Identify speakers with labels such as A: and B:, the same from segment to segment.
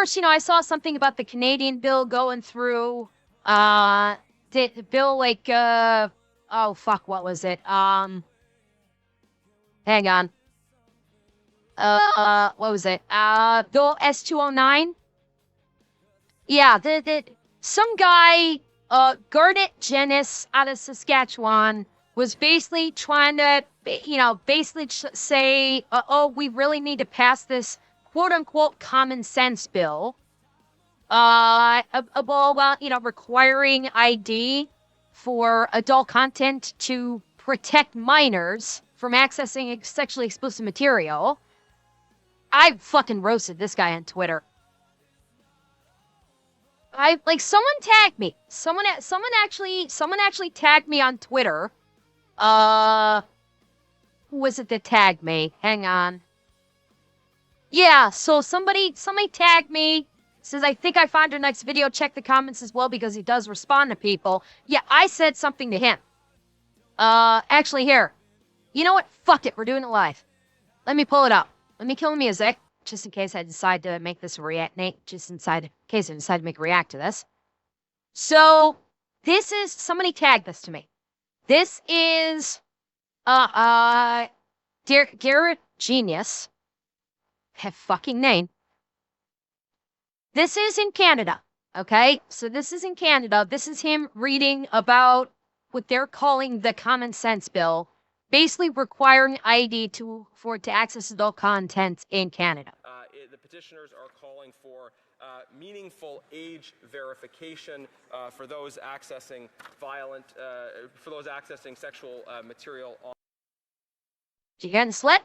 A: course, I saw something about the Canadian bill going through. The bill oh fuck, what was it? Hang on. What was it? Bill S-209. Yeah, some guy, Garnet Jennis out of Saskatchewan was basically trying to, say, oh, we really need to pass this quote-unquote common sense bill, requiring ID for adult content to protect minors from accessing sexually explicit material. I fucking roasted this guy on Twitter. Someone tagged me. Someone actually tagged me on Twitter. Who was it that tagged me? Hang on. Yeah, so somebody tagged me. Says, I think I found your next video. Check the comments as well because he does respond to people. Yeah, I said something to him. Actually here. You know what? Fuck it. We're doing it live. Let me pull it up. Let me kill the music. Just in case I decide to make this a react, just in case I decide to make a react to this. So, this is, somebody tagged this to me. This is, Garrett Genius. Have fucking name. This is in Canada, okay? So this is in Canada. This is him reading about what they're calling the Common Sense Bill, basically requiring ID to access adult content in Canada.
B: The petitioners are calling for meaningful age verification for those accessing sexual material.
A: Did you hear the slit?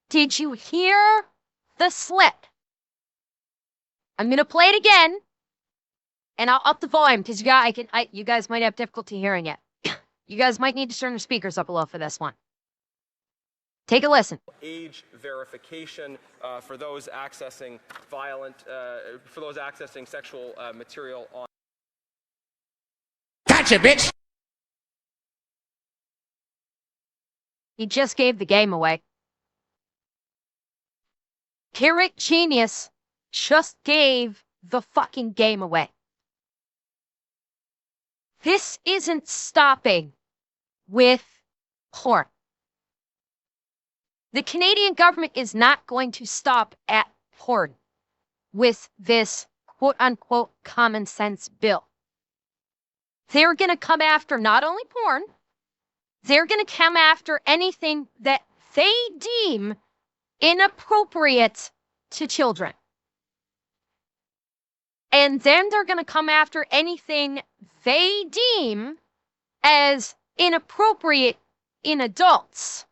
A: Did you hear the slit? I'm gonna play it again, and I'll up the volume because you guys might have difficulty hearing it. You guys might need to turn your speakers up a little for this one. Take a listen.
B: Age verification for those accessing sexual material on.
C: Gotcha, bitch.
A: He just gave the game away. Garrett Genius just gave the fucking game away. This isn't stopping with porn. The Canadian government is not going to stop at porn with this quote-unquote common sense bill. They're going to come after not only porn, they're going to come after anything that they deem inappropriate to children. And then they're going to come after anything they deem as inappropriate in adults.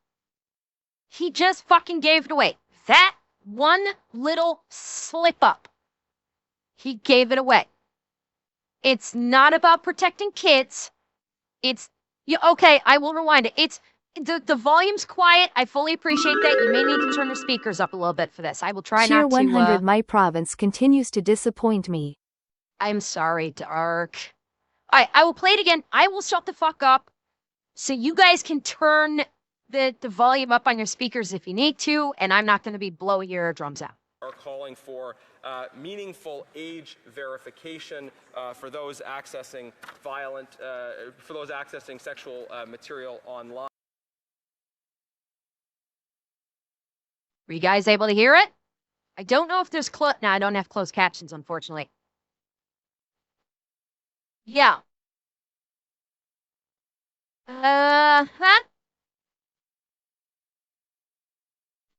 A: He just fucking gave it away. That one little slip up. He gave it away. It's not about protecting kids. Okay, I will rewind it. The volume's quiet. I fully appreciate that. You may need to turn the speakers up a little bit for this. I will try
D: Tier
A: not to.
D: 100 My province continues to disappoint me.
A: I'm sorry, Dark. Alright, I will play it again. I will shut the fuck up so you guys can turn the volume up on your speakers if you need to, and I'm not going to be blowing your eardrums out.
B: Are calling for meaningful age verification for those accessing sexual material online.
A: Were you guys able to hear it? I don't know if there's no, I don't have closed captions, unfortunately. Yeah.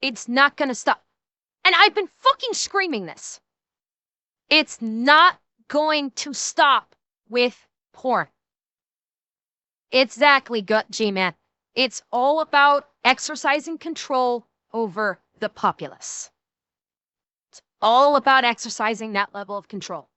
A: It's not gonna stop. And I've been fucking screaming this. It's not going to stop with porn. Exactly, G-Man. It's all about exercising control over the populace. It's all about exercising that level of control.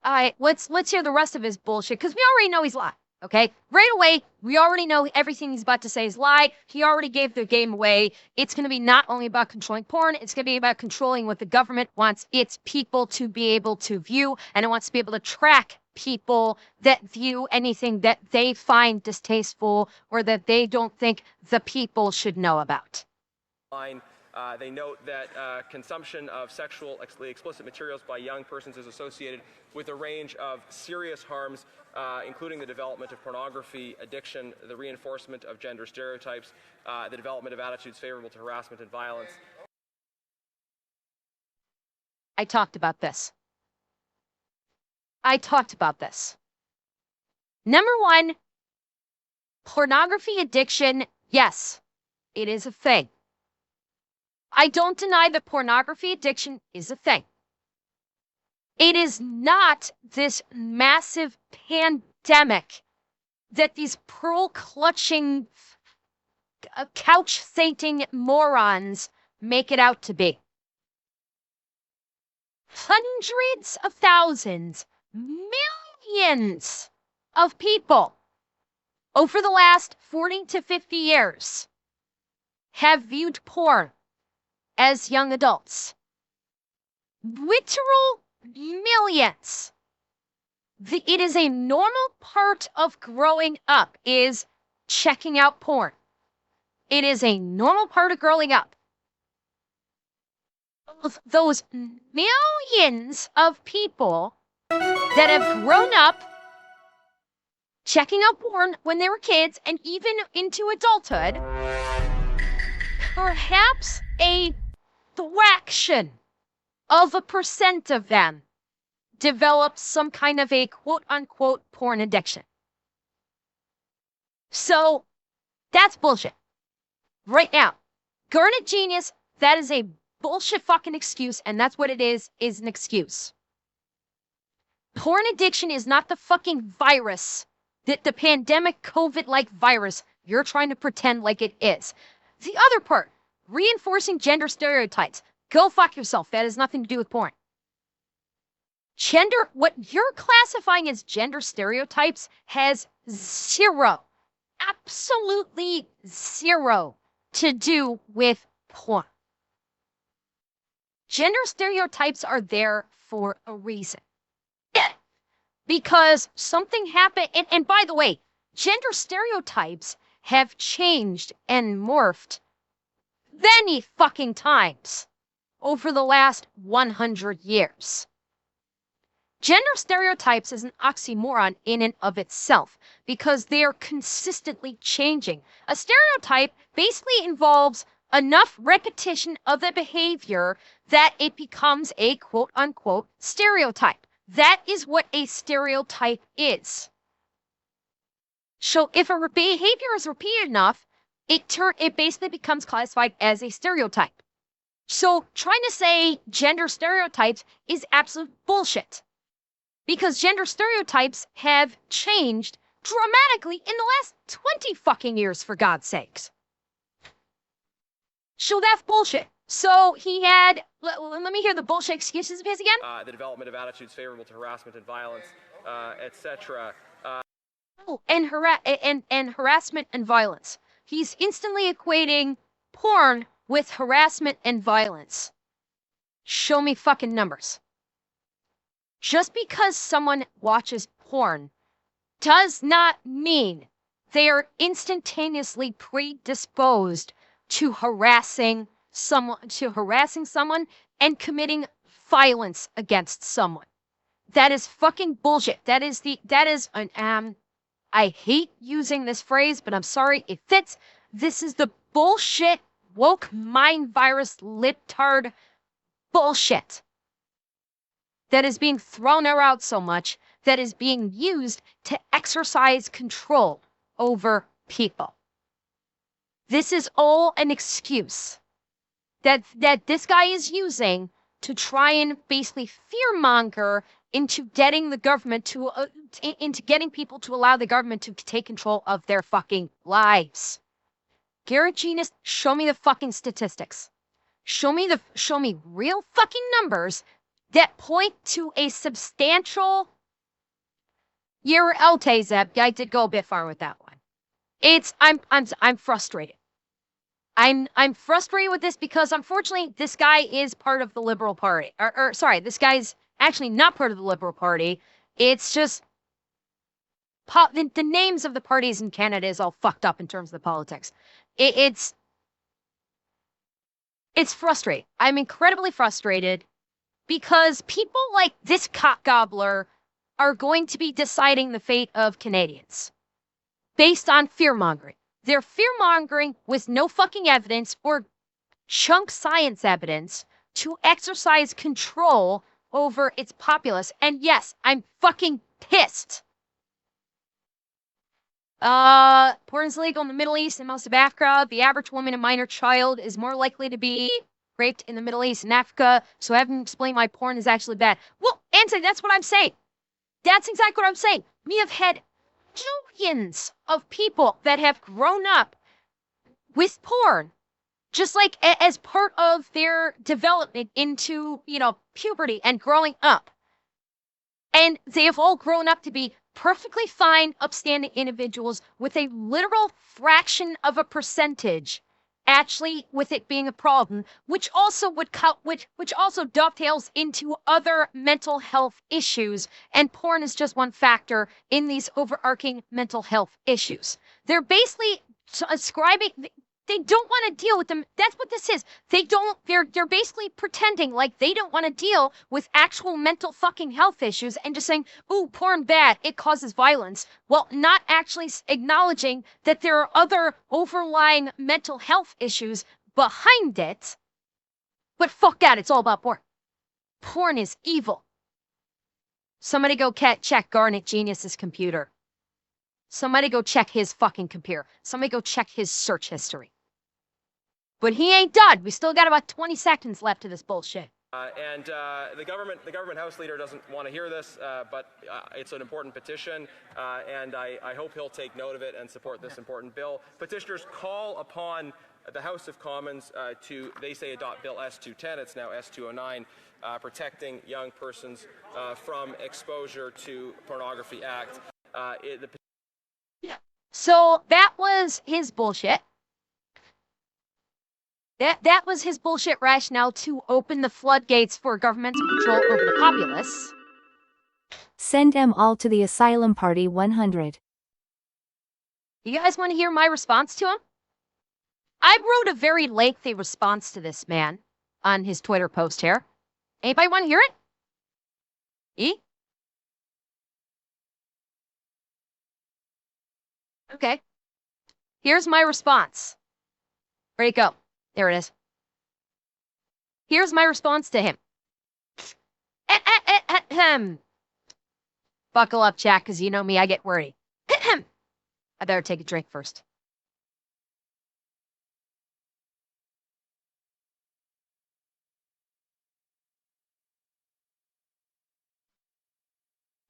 A: All right, let's hear the rest of his bullshit, because we already know he's lying, okay? Right away, we already know everything he's about to say is lie. He already gave the game away. It's going to be not only about controlling porn, it's going to be about controlling what the government wants its people to be able to view, and it wants to be able to track people that view anything that they find distasteful or that they don't think the people should know about.
B: They note that consumption of sexually explicit materials by young persons is associated with a range of serious harms, including the development of pornography, addiction, the reinforcement of gender stereotypes, the development of attitudes favorable to harassment and violence.
A: I talked about this. I talked about this. Number one, pornography addiction, yes, it is a thing. I don't deny that pornography addiction is a thing. It is not this massive pandemic that these pearl-clutching, couch-fainting morons make it out to be. Hundreds of thousands, millions of people over the last 40 to 50 years have viewed porn as young adults. Literal millions. It is a normal part of growing up, is checking out porn. It is a normal part of growing up. Of those millions of people that have grown up checking out porn when they were kids and even into adulthood, perhaps a fraction of a percent of them develop some kind of a quote-unquote porn addiction. So that's bullshit. Right now, Garnet Genius, that is a bullshit fucking excuse, and that's what it is an excuse. Porn addiction is not the fucking virus that the pandemic COVID-like virus you're trying to pretend like it is. The other part, reinforcing gender stereotypes. Go fuck yourself. That has nothing to do with porn. What you're classifying as gender stereotypes has zero, absolutely zero to do with porn. Gender stereotypes are there for a reason. Because something happened, and by the way, gender stereotypes have changed and morphed many fucking times over the last 100 years. Gender stereotypes is an oxymoron in and of itself because they are consistently changing. A stereotype basically involves enough repetition of the behavior that it becomes a quote-unquote stereotype. That is what a stereotype is. So if a behavior is repeated enough, it basically becomes classified as a stereotype. So trying to say gender stereotypes is absolute bullshit. Because gender stereotypes have changed dramatically in the last 20 fucking years, for God's sakes. So that's bullshit. So he had, let me hear the bullshit excuses of his again.
B: The development of attitudes favorable to harassment and violence, etc.
A: And harassment and violence. He's instantly equating porn with harassment and violence. Show me fucking numbers. Just because someone watches porn does not mean they are instantaneously predisposed to harassing someone and committing violence against someone. That is fucking bullshit. That is an I hate using this phrase, but I'm sorry, it fits. This is the bullshit woke mind virus libtard bullshit that is being thrown around so much, that is being used to exercise control over people. This is all an excuse that this guy is using to try and basically fearmonger into getting the government to into getting people to allow the government to take control of their fucking lives. Garrett Genius, show me the fucking statistics. Show me real fucking numbers that point to a substantial. I'll tell you, Zeb, I did go a bit far with that one. I'm frustrated. I'm frustrated with this because unfortunately this guy is part of the Liberal Party. Sorry, this guy's actually not part of the Liberal Party. It's just the names of the parties in Canada is all fucked up in terms of the politics. It's It's frustrating. I'm incredibly frustrated because people like this cock gobbler are going to be deciding the fate of Canadians based on fear mongering. They're fear mongering with no fucking evidence or chunk science evidence to exercise control over its populace. And yes, I'm fucking pissed. Porn's legal in the Middle East and most of Africa. The average woman and minor child is more likely to be raped in the Middle East and Africa. So I haven't explained why porn is actually bad. Well, Anthony, that's what I'm saying. That's exactly what I'm saying. We have had millions of people that have grown up with porn, just like as part of their development into, puberty and growing up. And they have all grown up to be perfectly fine, upstanding individuals with a literal fraction of a percentage actually with it being a problem, which also which also dovetails into other mental health issues, and porn is just one factor in these overarching mental health issues. They're basically ascribing they don't want to deal with them. That's what this is. They're basically pretending like they don't want to deal with actual mental fucking health issues and just saying, ooh, porn bad, it causes violence. Well, not actually acknowledging that there are other overlying mental health issues behind it. But fuck that, it's all about porn. Porn is evil. Somebody go check Garnet Genius's computer. Somebody go check his fucking computer. Somebody go check his search history. But he ain't done. We still got about 20 seconds left to this bullshit.
B: The government House leader doesn't want to hear this, but it's an important petition, and I hope he'll take note of it and support this important bill. Petitioners call upon the House of Commons to, they say, adopt Bill S210, it's now S209, Protecting Young Persons from Exposure to Pornography Act.
A: So that was his bullshit. That was his bullshit rationale to open the floodgates for governmental control over the populace.
D: Send them all to the Asylum Party 100.
A: You guys want to hear my response to him? I wrote a very lengthy response to this man on his Twitter post here. Anybody want to hear it? E? Okay. Here's my response. Where'd it go? There it is. Here's my response to him. Buckle up, chat, because you know me, I get wordy. I better take a drink first.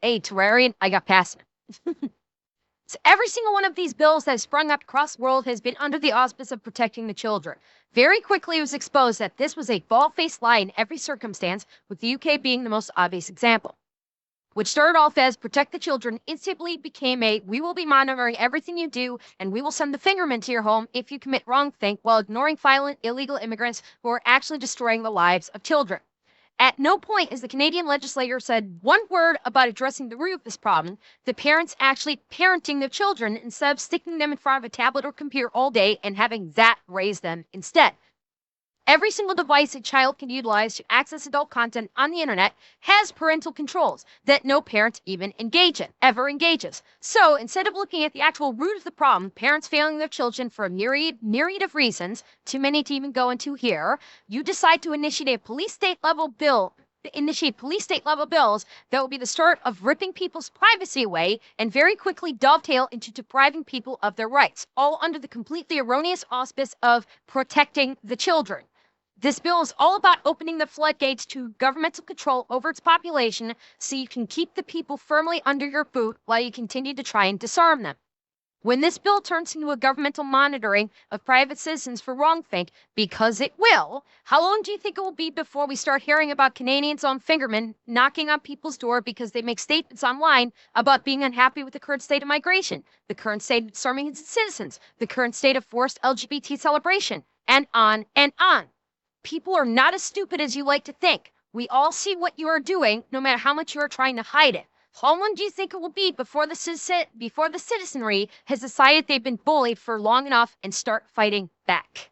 A: Hey, Terrarian, I got past it. So every single one of these bills that has sprung up across the world has been under the auspice of protecting the children. Very quickly it was exposed that this was a bald-faced lie in every circumstance, with the UK being the most obvious example. Which started off as protect the children, instantly became a we will be monitoring everything you do, and we will send the fingermen to your home if you commit wrongthink while ignoring violent, illegal immigrants who are actually destroying the lives of children. At no point has the Canadian legislature said one word about addressing the root of this problem, the parents actually parenting their children instead of sticking them in front of a tablet or computer all day and having that raise them instead. Every single device a child can utilize to access adult content on the internet has parental controls that no parent even ever engages. So instead of looking at the actual root of the problem, parents failing their children for a myriad of reasons, too many to even go into here, you decide to initiate police state level bills that will be the start of ripping people's privacy away and very quickly dovetail into depriving people of their rights, all under the completely erroneous auspice of protecting the children. This bill is all about opening the floodgates to governmental control over its population so you can keep the people firmly under your boot while you continue to try and disarm them. When this bill turns into a governmental monitoring of private citizens for wrongthink, because it will, how long do you think it will be before we start hearing about Canadians on fingermen knocking on people's door because they make statements online about being unhappy with the current state of migration, the current state of disarming its citizens, the current state of forced LGBT celebration, and on and on. People are not as stupid as you like to think. We all see what you are doing, no matter how much you are trying to hide it. How long do you think it will be before the citizenry has decided they've been bullied for long enough and start fighting back?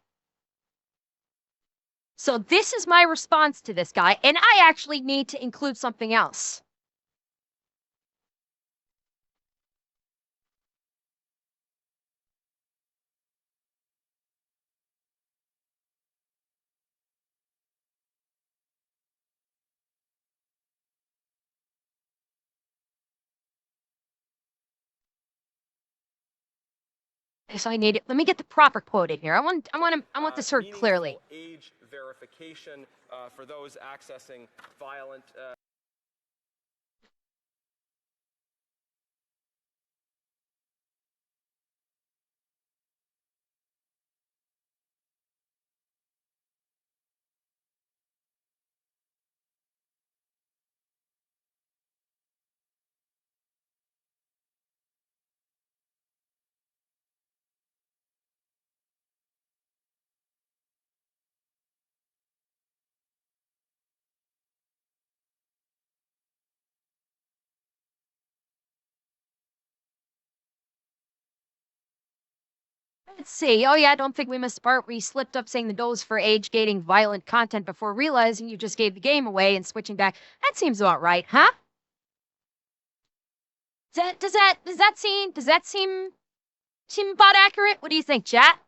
A: So this is my response to this guy, and I actually need to include something else. So I need it. Let me get the proper quote in here. I want this heard clearly.
B: Age verification for those accessing violent.
A: Let's see. Oh yeah, I don't think we missed the part where you slipped up saying the does for age gating violent content before realizing you just gave the game away and switching back. That seems about right, huh? Does that seem about accurate? What do you think, chat?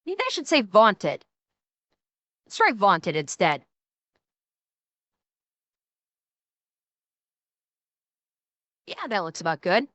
A: Maybe I should say vaunted. Let's try vaunted instead. Yeah, that looks about good.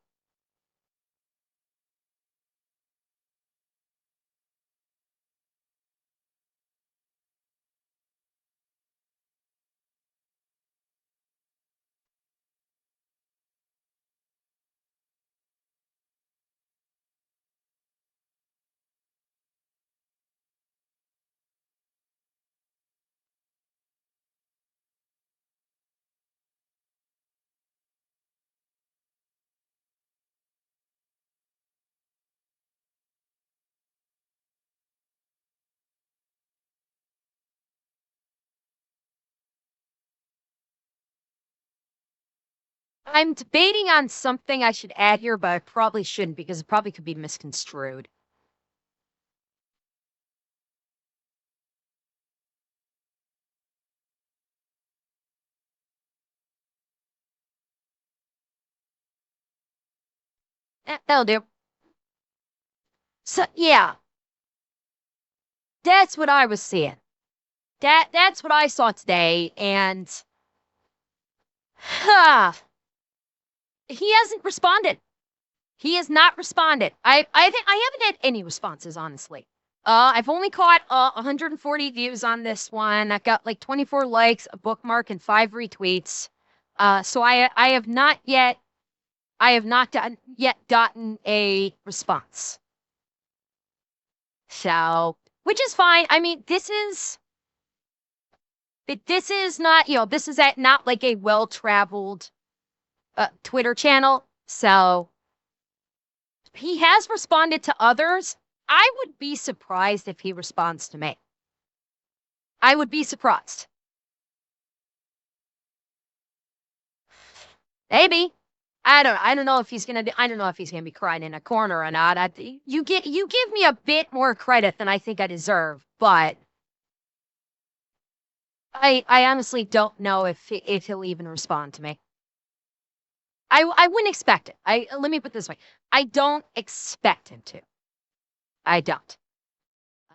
A: I'm debating on something I should add here, but I probably shouldn't because it probably could be misconstrued. That'll do. So, yeah. That's what I was seeing. That's what I saw today, and he hasn't responded. He has not responded. I think I haven't had any responses, honestly. I've only caught 140 views on this one. I've got like 24 likes, a bookmark, and 5 retweets. So I have not yet gotten a response. So, which is fine. I mean, this is not, this is not like a well-traveled Twitter channel. So he has responded to others. I would be surprised if he responds to me. I would be surprised. Maybe. I don't know if he's gonna be crying in a corner or not. You give me a bit more credit than I think I deserve, but I honestly don't know if he'll even respond to me. I wouldn't expect it. Let me put it this way. I don't expect him to. I don't.